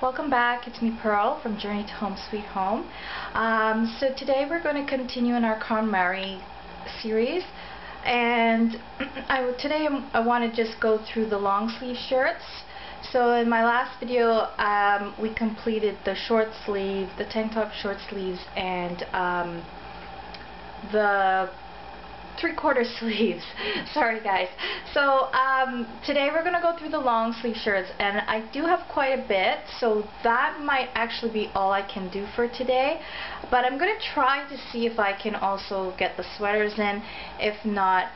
Welcome back. It's me, Pearl, from Journey to Home Sweet Home. So today we're going to continue in our KonMari series, and today I want to just go through the long sleeve shirts. So in my last video we completed the short sleeve, the tank top short sleeves, and the 3/4 sleeves. Sorry guys. So today we're going to go through the long sleeve shirts, and I do have quite a bit, so that might actually be all I can do for today, but I'm going to try to see if I can also get the sweaters in. If not,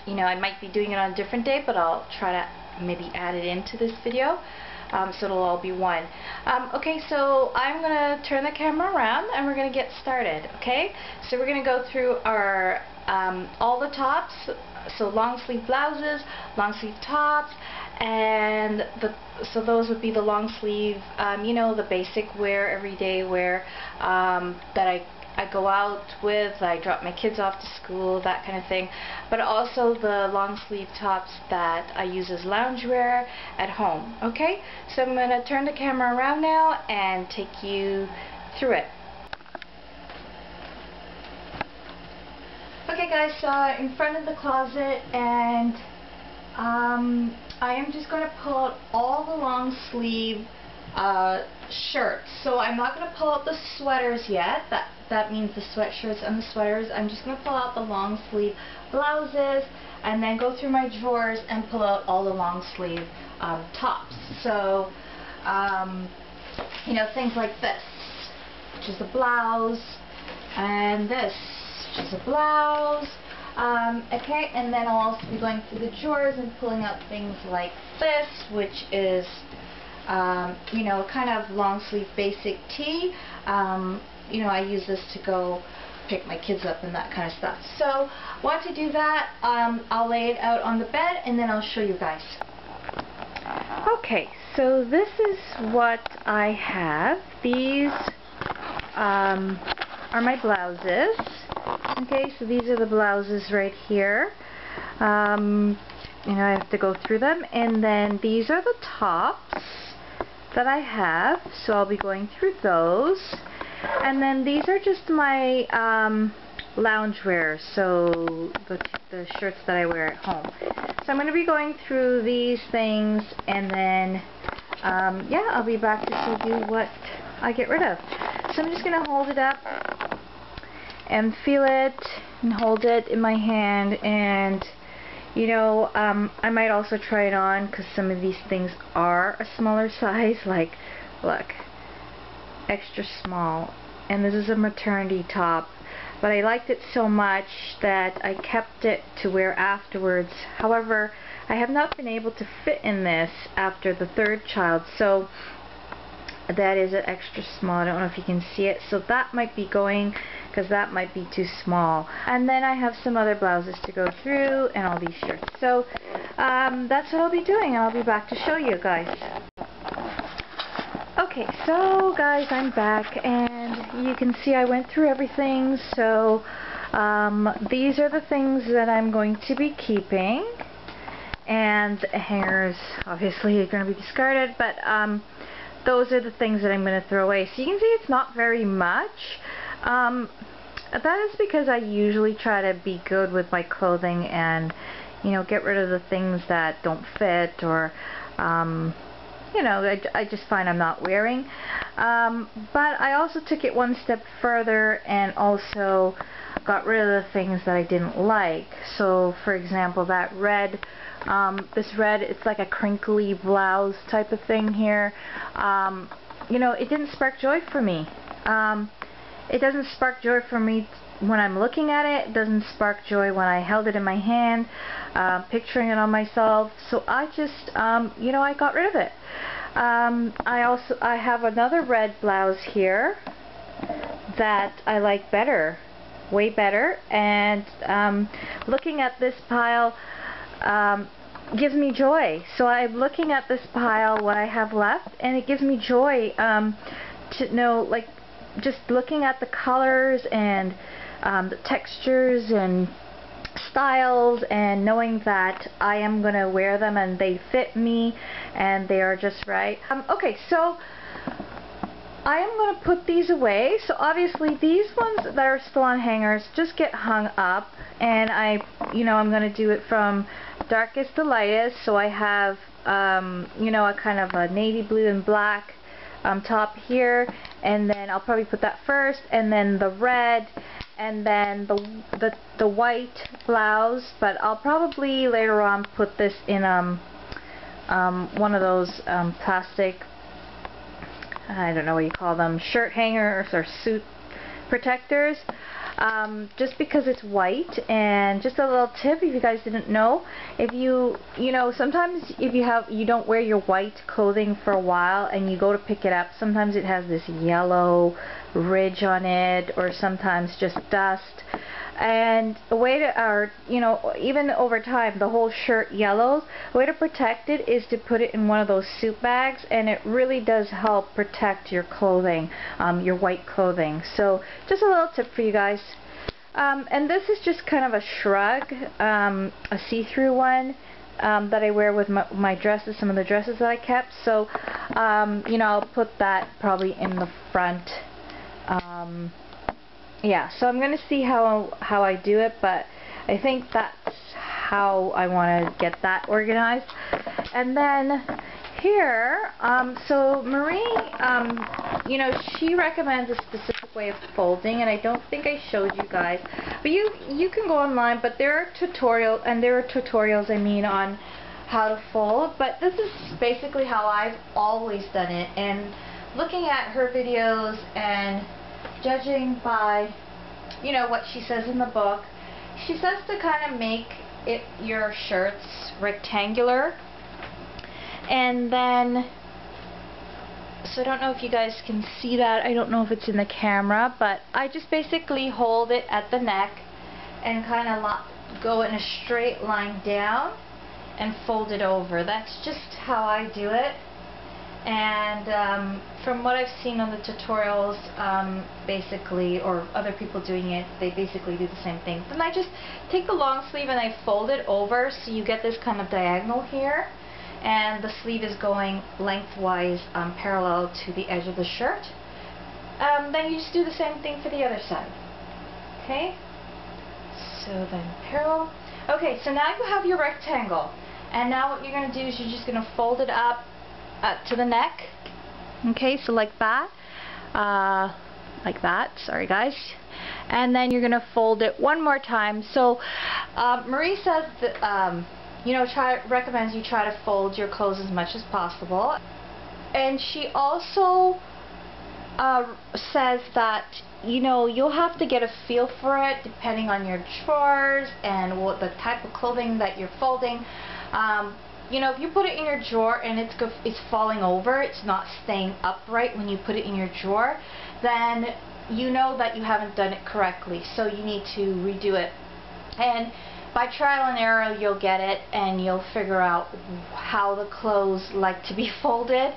you know, I might be doing it on a different day, but I'll try to maybe add it into this video. So it'll all be one. Okay, so I'm going to turn the camera around and we're going to get started, okay? So we're going to go through our all the tops, so long sleeve blouses, long sleeve tops, and so those would be the long sleeve, you know, the basic wear, everyday wear that I go out with, I drop my kids off to school, that kind of thing, but also the long sleeve tops that I use as loungewear at home. Okay, so I'm going to turn the camera around now and take you through it. Okay guys, so in front of the closet, and I am just going to pull out all the long sleeve shirts. So I'm not going to pull out the sweaters yet. That means the sweatshirts and the sweaters. I'm just going to pull out the long sleeve blouses and then go through my drawers and pull out all the long sleeve tops. So you know, things like this, which is a blouse, and this, which is a blouse. Okay, and then I'll also be going through the drawers and pulling out things like this, which is you know, kind of long sleeve basic tee. You know, I use this to go pick my kids up and that kind of stuff. So once I do that, I'll lay it out on the bed and then I'll show you guys. Okay, so this is what I have. These are my blouses. Okay, so these are the blouses right here. You know, I have to go through them, and then these are the tops that I have, so I'll be going through those. And then these are just my loungewear, so the shirts that I wear at home. So I'm going to be going through these things, and then yeah, I'll be back to show you what I get rid of. So I'm just going to hold it up and feel it and hold it in my hand, and you know, I might also try it on because some of these things are a smaller size. Like, look, extra small, and this is a maternity top, but I liked it so much that I kept it to wear afterwards. However, I have not been able to fit in this after the third child, so that is an extra small. I don't know if you can see it, so that might be going, because that might be too small. And then I have some other blouses to go through and all these shirts. So that's what I'll be doing, and I'll be back to show you guys. Okay, so guys, I'm back, and you can see I went through everything. So these are the things that I'm going to be keeping, and the hangers obviously are going to be discarded, but those are the things that I'm going to throw away. So you can see it's not very much. That is because I usually try to be good with my clothing and, you know, get rid of the things that don't fit, or you know, I just find I'm not wearing. But I also took it one step further and also got rid of the things that I didn't like. So for example, that red, this red, it's like a crinkly blouse type of thing here. You know, it didn't spark joy for me. It doesn't spark joy for me when I'm looking at it. It doesn't spark joy when I held it in my hand, picturing it on myself. So I just, you know, I got rid of it. I have another red blouse here that I like better, way better, and looking at this pile gives me joy. So I'm looking at this pile, what I have left, and it gives me joy to know, like, just looking at the colors and the textures and styles, and knowing that I am going to wear them and they fit me and they are just right. Okay, so I am going to put these away. So obviously these ones that are still on hangers just get hung up, and I'm going to do it from darkest to lightest. So I have a kind of a navy blue and black top here, and then I'll probably put that first, and then the red, and then the white blouse. But I'll probably later on put this in one of those plastic, I don't know what you call them, shirt hangers or suit protectors, just because it's white. And just a little tip, if you guys didn't know, if sometimes if you don't wear your white clothing for a while and you go to pick it up, sometimes it has this yellow ridge on it, or sometimes just dust. And a way to, even over time, the whole shirt yellows. A way to protect it is to put it in one of those suit bags, and it really does help protect your clothing, your white clothing. So just a little tip for you guys. And this is just kind of a shrug, a see-through one that I wear with my dresses, some of the dresses that I kept. So, I'll put that probably in the front. Yeah, so I'm going to see how I do it, but I think that's how I want to get that organized. And then here, so Marie, she recommends a specific way of folding, and I don't think I showed you guys. But you can go online, but there are tutorials, on how to fold. But this is basically how I've always done it. And looking at her videos and judging by, what she says in the book, she says to kind of make your shirts rectangular. And then, so I don't know if you guys can see that. I don't know if it's in the camera, but I just basically hold it at the neck and kind of go in a straight line down and fold it over. That's just how I do it. And from what I've seen on the tutorials, basically, or other people doing it, they basically do the same thing. Then I just take the long sleeve and I fold it over, so you get this kind of diagonal here, and the sleeve is going lengthwise parallel to the edge of the shirt. Then you just do the same thing for the other side. Okay? So then parallel. Okay, so now you have your rectangle. And now what you're going to do is you're just going to fold it up to the neck. Okay, so like that. Sorry guys. And then you're going to fold it one more time. So Marie says that recommends you try to fold your clothes as much as possible. And she also says that you'll have to get a feel for it depending on your drawers and what the type of clothing that you're folding. If you put it in your drawer and it's falling over, it's not staying upright when you put it in your drawer, then you know that you haven't done it correctly, so you need to redo it. And by trial and error, you'll get it, and you'll figure out how the clothes like to be folded,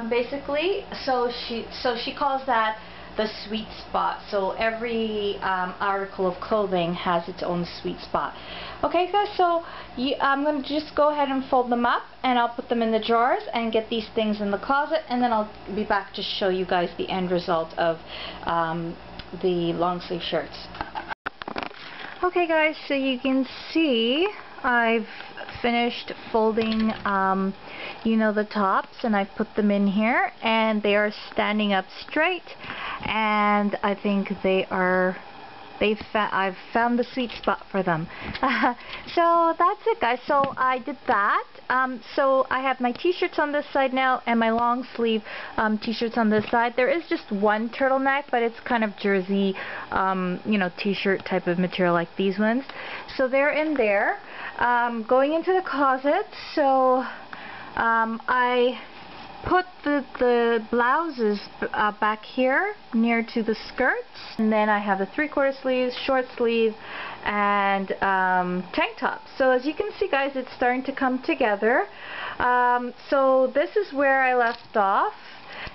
basically. So she calls that the sweet spot. So every article of clothing has its own sweet spot. Okay guys, so I'm going to just go ahead and fold them up, and I'll put them in the drawers and get these things in the closet, and then I'll be back to show you guys the end result of the long sleeve shirts. Okay guys, so you can see I've finished folding the tops, and I've put them in here, and they are standing up straight, and I think I've found the sweet spot for them. So that's it guys, so I did that. So I have my t-shirts on this side now, and my long sleeve t-shirts on this side. There is just one turtleneck, but it's kind of jersey t-shirt type of material like these ones. So they're in there. Going into the closet, so I put the blouses back here near to the skirts, and then I have the 3/4 sleeves, short sleeve, and tank tops. So as you can see guys, it's starting to come together. So this is where I left off.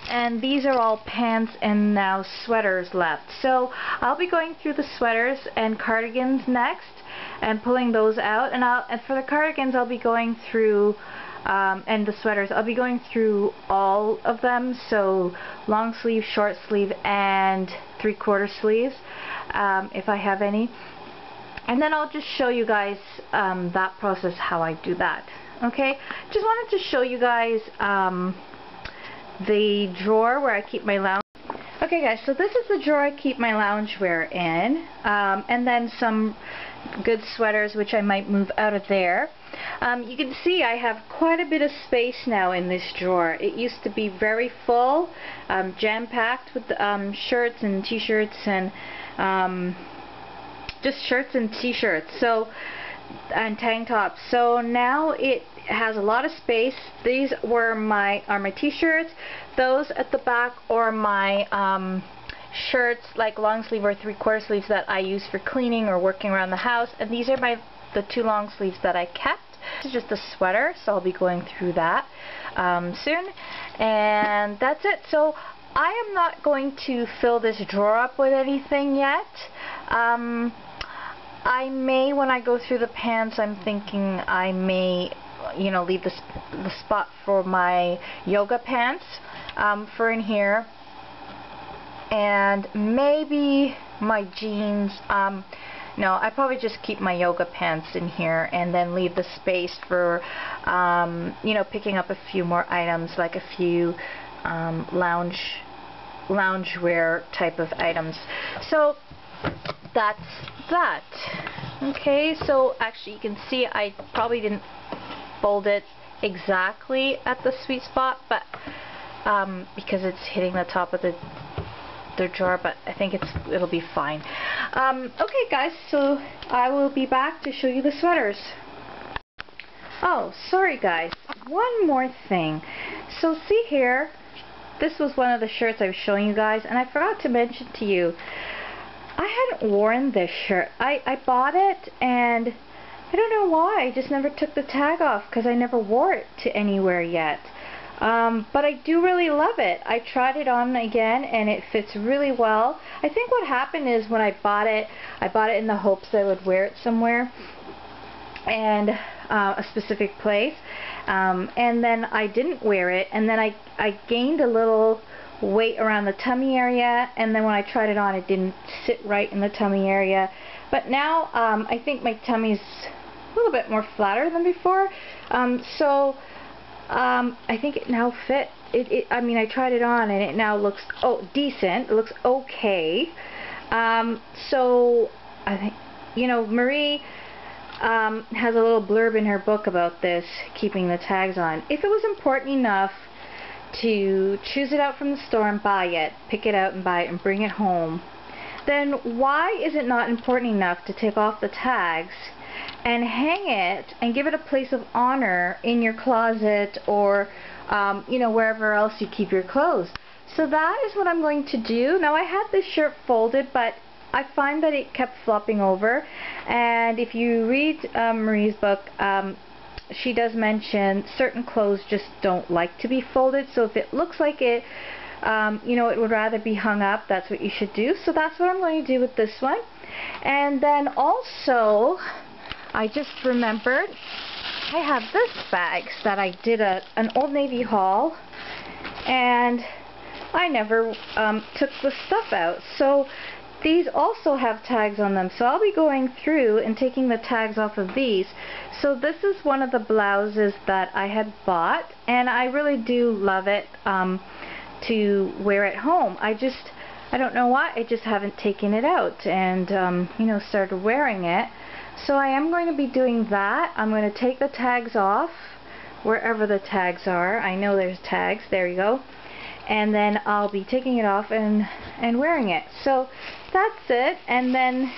and these are all pants and now sweaters left. So I'll be going through the sweaters and cardigans next and pulling those out, and for the cardigans I'll be going through and the sweaters I'll be going through all of them, so long sleeve, short sleeve, and 3/4 sleeves if I have any, and then I'll just show you guys that process, how I do that. Okay, just wanted to show you guys the drawer where I keep my lounge. Okay guys, so this is the drawer I keep my loungewear in, and then some good sweaters which I might move out of there. You can see I have quite a bit of space now in this drawer. It used to be very full, jam-packed with shirts and t-shirts and just shirts and t-shirts, so, and tank tops. So now it has a lot of space. These are my t-shirts. Those at the back are my shirts, like long sleeve or 3/4 sleeves that I use for cleaning or working around the house. And these are the 2 long sleeves that I kept. This is just a sweater, so I'll be going through that soon. And that's it. So I am not going to fill this drawer up with anything yet. I may, when I go through the pants, I'm thinking I may, you know, leave the spot for my yoga pants for in here, and maybe my jeans. No, I probably just keep my yoga pants in here and then leave the space for you know, picking up a few more items, like a few loungewear type of items. So that's that. Okay, so actually you can see I probably didn't fold it exactly at the sweet spot, but because it's hitting the top of the drawer, but I think it'll be fine. Okay guys, so I will be back to show you the sweaters. Oh, sorry guys, one more thing. So see here, this was one of the shirts I was showing you guys, and I forgot to mention to you, I hadn't worn this shirt. I bought it, and I don't know why, I just never took the tag off because I never wore it to anywhere yet. But I do really love it. I tried it on again and it fits really well. I think what happened is when I bought it in the hopes that I would wear it somewhere and a specific place, and then I didn't wear it, and then I gained a little weight around the tummy area, and then when I tried it on it didn't sit right in the tummy area. But now I think my tummy's a little bit more flatter than before, so I think it now fit. I mean, I tried it on and it now looks decent. It looks okay. So I think, you know, Marie has a little blurb in her book about this, keeping the tags on. If it was important enough to choose it out from the store and buy it, pick it out and buy it and bring it home, then why is it not important enough to take off the tags and hang it and give it a place of honor in your closet, or you know, wherever else you keep your clothes? So that is what I'm going to do. Now I had this shirt folded, but I find that it kept flopping over, and if you read Marie's book, she does mention certain clothes just don't like to be folded. So if it looks like it, you know, it would rather be hung up, that's what you should do. So that's what I'm going to do with this one. And then also, I just remembered I have this bag that I did an Old Navy haul, and I never took the stuff out. So these also have tags on them, so I'll be going through and taking the tags off of these. So this is one of the blouses that I had bought, and I really do love it to wear at home. I don't know why, I just haven't taken it out and you know, started wearing it. So I am going to be doing that. I'm going to take the tags off wherever the tags are. I know there's tags, there you go. And then I'll be taking it off and wearing it. So that's it. And then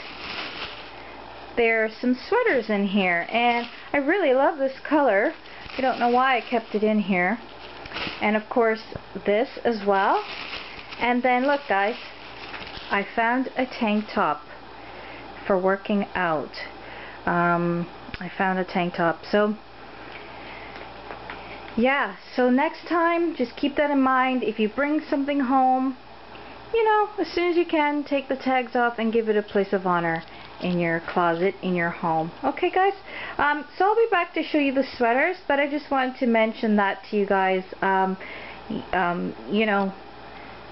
there are some sweaters in here, and I really love this color. I don't know why I kept it in here. And of course this as well. And then look guys, I found a tank top for working out. I found a tank top. So yeah, so next time, just keep that in mind. If you bring something home, you know, as soon as you can, take the tags off and give it a place of honor in your closet, in your home. Okay, guys? So I'll be back to show you the sweaters, but I just wanted to mention that to you guys. You know,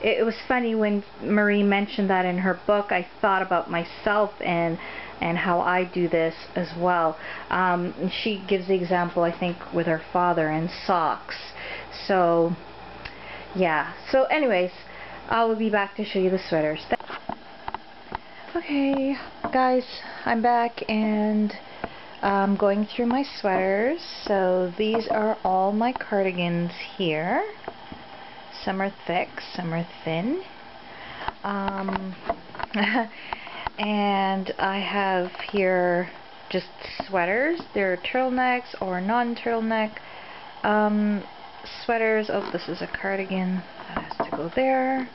it was funny when Marie mentioned that in her book. I thought about myself and how I do this as well. She gives the example, I think, with her father and socks. So, yeah. So anyways, I will be back to show you the sweaters. Okay, guys, I'm back and I'm going through my sweaters. So these are all my cardigans here. Some are thick, some are thin. And I have here just sweaters. They're turtlenecks or non-turtleneck sweaters. Oh, this is a cardigan. That has to go there.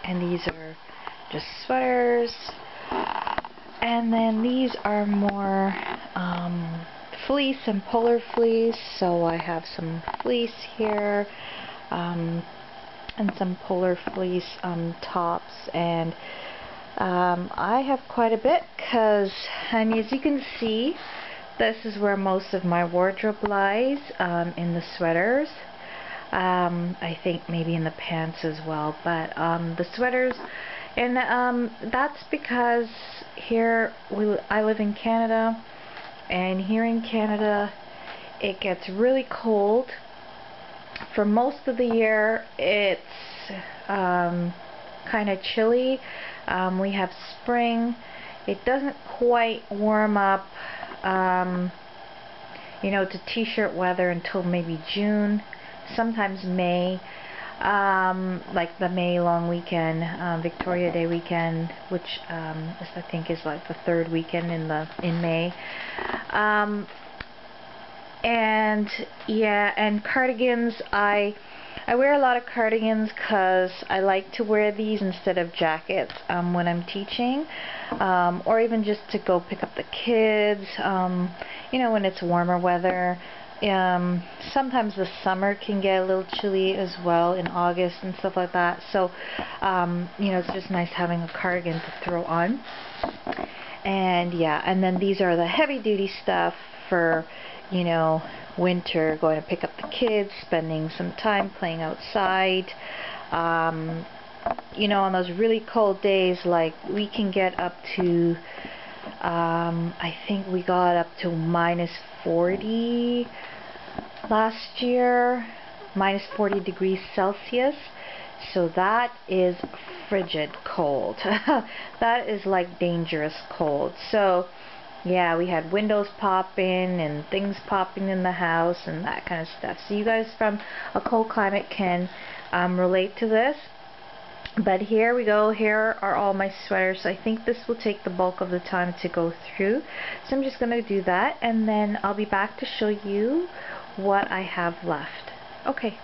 And these are just sweaters. And then these are more fleece and polar fleece. So I have some fleece here. And some polar fleece tops, and I have quite a bit because, as you can see, this is where most of my wardrobe lies, in the sweaters. I think maybe in the pants as well, but the sweaters, and that's because here I live in Canada, and here in Canada it gets really cold. For most of the year, it's kind of chilly. We have spring. It doesn't quite warm up, you know, to t-shirt weather until maybe June, sometimes May, like the May long weekend, Victoria Day weekend, which I think is like the third weekend in May. And yeah, and cardigans, I wear a lot of cardigans because I like to wear these instead of jackets when I'm teaching, or even just to go pick up the kids, you know, when it's warmer weather. Sometimes the summer can get a little chilly as well in August and stuff like that, so you know, it's just nice having a cardigan to throw on. And yeah, and then these are the heavy duty stuff for, you know, winter, going to pick up the kids, spending some time playing outside. You know, on those really cold days, like we can get up to, I think we got up to -40 last year, -40 degrees Celsius. So that is frigid cold. That is like dangerous cold. So yeah, we had windows popping and things popping in the house and that kind of stuff. So you guys from a cold climate can relate to this. But here we go. Here are all my sweaters. So I think this will take the bulk of the time to go through. So I'm just going to do that, and then I'll be back to show you what I have left. Okay.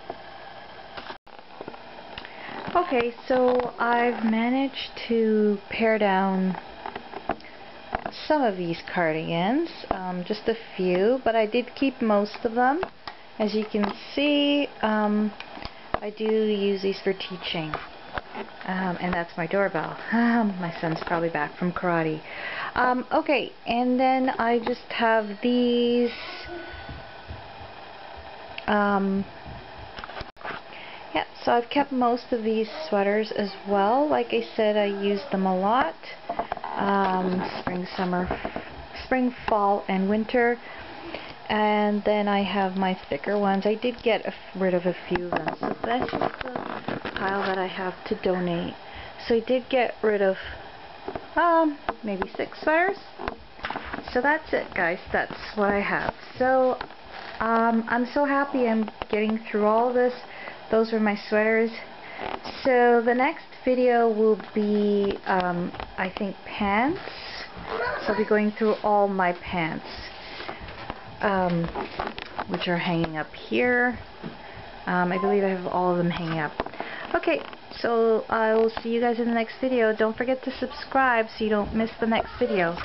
Okay, so I've managed to pare down some of these cardigans, just a few, but I did keep most of them. As you can see, I do use these for teaching, and that's my doorbell. My son's probably back from karate. Okay, and then I just have these, yeah, so I've kept most of these sweaters as well. Like I said, I use them a lot. Spring, summer, spring, fall, and winter. And then I have my thicker ones. I did get rid of a few of them. So that's just the pile that I have to donate. So I did get rid of maybe 6 sweaters. So that's it, guys. That's what I have. So I'm so happy I'm getting through all of this. Those were my sweaters. So the next video will be, I think, pants. So I'll be going through all my pants, which are hanging up here. I believe I have all of them hanging up. Okay, so I will see you guys in the next video. Don't forget to subscribe so you don't miss the next video.